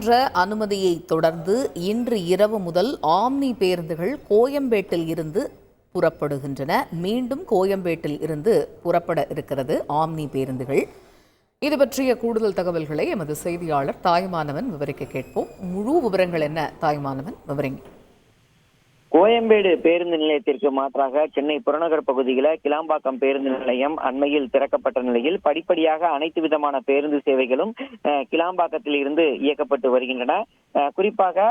நீதிமன்ற அனுமதியை தொடர்ந்து இன்று இரவு முதல் ஆம்னி பேருந்துகள் கோயம்பேட்டில் இருந்து புறப்படுகின்றன. மீண்டும் கோயம்பேட்டில் இருந்து புறப்பட இருக்கிறது ஆம்னி பேருந்துகள். இது பற்றிய கூடுதல் தகவல்களை எமது செய்தியாளர் தாயுமானவன் விவரிக்க கேட்போம். முழு விவரங்கள் என்ன தாயுமானவன், விவரிங்க. கோயம்பேடு பேருந்து நிலையத்திற்கு மாற்றாக சென்னை புறநகர் பகுதியில் கிளாம்பாக்கம் பேருந்து நிலையம் அண்மையில் திறக்கப்பட்ட நிலையில் படிப்படியாக அனைத்து விதமான பேருந்து சேவைகளும் கிளாம்பாக்கத்தில் இருந்து இயக்கப்பட்டு வருகின்றன. குறிப்பாக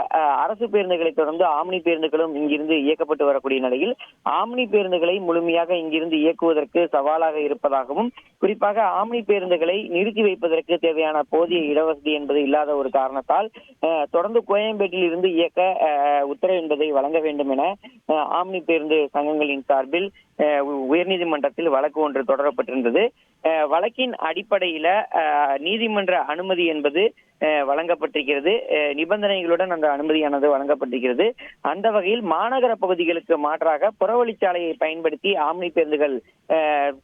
அரசு பேருந்துகளை தொடர்ந்து ஆம்னி பேருந்துகளும் இங்கிருந்து இயக்கப்பட்டு வரக்கூடிய நிலையில் ஆம்னி பேருந்துகளை முழுமையாக இங்கிருந்து இயக்குவதற்கு சவாலாக இருப்பதாகவும், குறிப்பாக ஆம்னி பேருந்துகளை நிறுத்தி வைப்பதற்கு தேவையான போதிய இடவசதி என்பது இல்லாத ஒரு காரணத்தால் தொடர்ந்து கோயம்பேட்டில் இருந்து இயக்க உத்தரவு என்பதை வழங்க வேண்டும் என ஆம்னி பேருந்து சங்கங்களின் சார்பில் உயர்நீதிமன்றத்தில் வழக்கு ஒன்று தொடரப்பட்டிருந்தது. வழக்கின் அடிப்படையில நீதிமன்ற அனுமதி என்பது வழங்கப்பட்டிருக்கிறது. நிபந்தனைகளுடன் அந்த அனுமதியானது வழங்கப்பட்டிருக்கிறது. அந்த வகையில் மாநகர பகுதிகளுக்கு மாற்றாக புறவழிச்சாலையை பயன்படுத்தி ஆம்னி பேருந்துகள்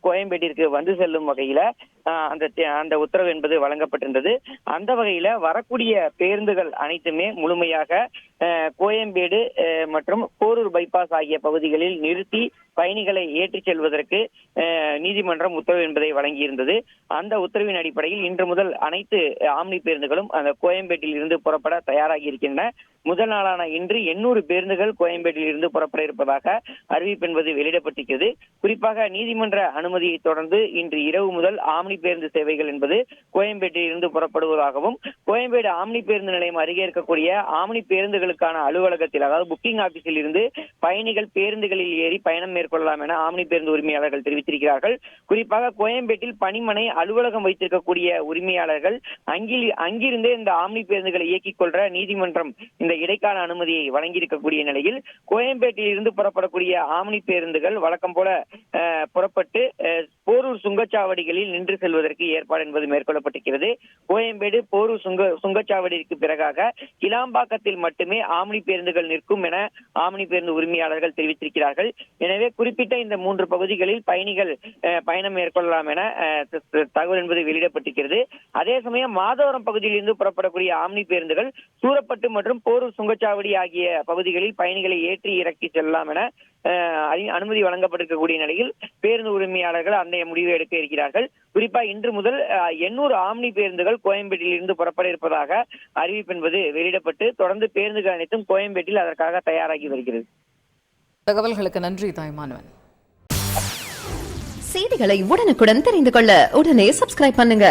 கோயம்பேட்டிற்கு வந்து செல்லும் வகையில அந்த உத்தரவு என்பது வழங்கப்பட்டிருந்தது. அந்த வகையில வரக்கூடிய பேருந்துகள் அனைத்துமே முழுமையாக கோயம்பேடு மற்றும் போரூர் பைபாஸ் ஆகிய பகுதிகளில் நிறுத்தி பயணிகளை ஏற்றிச் செல்வதற்கு நீதிமன்றம் உத்தரவு என்பதை வழங்கியிருந்தது. அந்த உத்தரவின் அடிப்படையில் இன்று முதல் அனைத்து ஆம்னி பேருந்துகளும் அந்த கோயம்பேட்டில் இருந்து புறப்பட தயாராகி இருக்கின்றன. முதல் நாளான இன்று 800 பேருந்துகள் கோயம்பேட்டில் இருந்து புறப்பட இருப்பதாக அறிவிப்பு என்பது வெளியிடப்பட்டிருக்கிறது. குறிப்பாக நீதிமன்ற அனுமதியை தொடர்ந்து இன்று இரவு முதல் ஆம்னி பேருந்து சேவைகள் என்பது கோயம்பேட்டில் இருந்து புறப்படுவதாகவும், கோயம்பேடு ஆம்னி பேருந்து நிலையம் அருகே இருக்கக்கூடிய ஆம்னி பேருந்துகளுக்கான அலுவலகத்தில், அதாவது புக்கிங் ஆபீஸில் இருந்து பயணிகள் பேருந்துகளில் ஏறி பயணம் மேற்கொள்ளலாம் என ஆம்னி பேருந்து உரிமையாளர்கள் தெரிவித்திருக்கிறார்கள். குறிப்பாக கோயம்பேட்டில் பணிமனை அலுவலகம் வைத்திருக்கக்கூடிய உரிமையாளர்கள் அங்கிருந்தே இந்த ஆம்னி பேருந்துகளை இயக்கிக் கொள்ற நீதிமன்றம் இந்த இடைக்கால அனுமதியை வழங்கியிருக்கக்கூடிய நிலையில் கோயம்பேட்டில் இருந்து புறப்படக்கூடிய ஆம்னி பேருந்துகள் வழக்கம் போல புறப்பட்டு போரூர் சுங்கச்சாவடிகளில் நின்று செல்வதற்கு ஏற்பாடு என்பது மேற்கொள்ளப்பட்டிருக்கிறது. கோயம்பேடு போரூர் சுங்கச்சாவடிக்கு பிறகாக கிளாம்பாக்கத்தில் மட்டுமே ஆம்னி பேருந்துகள் நிற்கும் என ஆம்னி பேருந்து உரிமையாளர்கள் தெரிவித்திருக்கிறார்கள். எனவே குறிப்பிட்ட இந்த 3 பகுதிகளில் பயணிகள் பயணம் மேற்கொள்ளலாம் என தகவல் என்பது வெளியிடப்பட்டிருக்கிறது. அதே சமயம் மாதவரம் பகுதியில் இருந்து புறப்படக்கூடிய ஆம்னி பேருந்துகள் சூரப்பட்டு மற்றும் போரூர் சுங்கச்சாவடி ஆகிய பகுதிகளில் பயணிகளை ஏற்றி இறக்கி செல்லலாம் என அனுமதி வழங்கப்பட்டிருக்கக்கூடிய நிலையில் பேருந்து உரிமையாளர்கள் அந்த முடிவை எடுக்க இருக்கிறார்கள். குறிப்பாக இன்று முதல் 800 ஆம்னி பேருந்துகள் கோயம்பேட்டில் இருந்து புறப்பட இருப்பதாக அறிவிப்பு என்பது வெளியிடப்பட்டு தொடர்ந்து பேருந்துகள் அனைத்தும் கோயம்பேட்டில் அதற்காக தயாராகி வருகிறது. தகவல்களுக்கு நன்றி தாய்மானவன். செய்திகளை உடனுக்குடன் தெரிந்து கொள்ள உடனே சப்ஸ்கிரைப் பண்ணுங்க.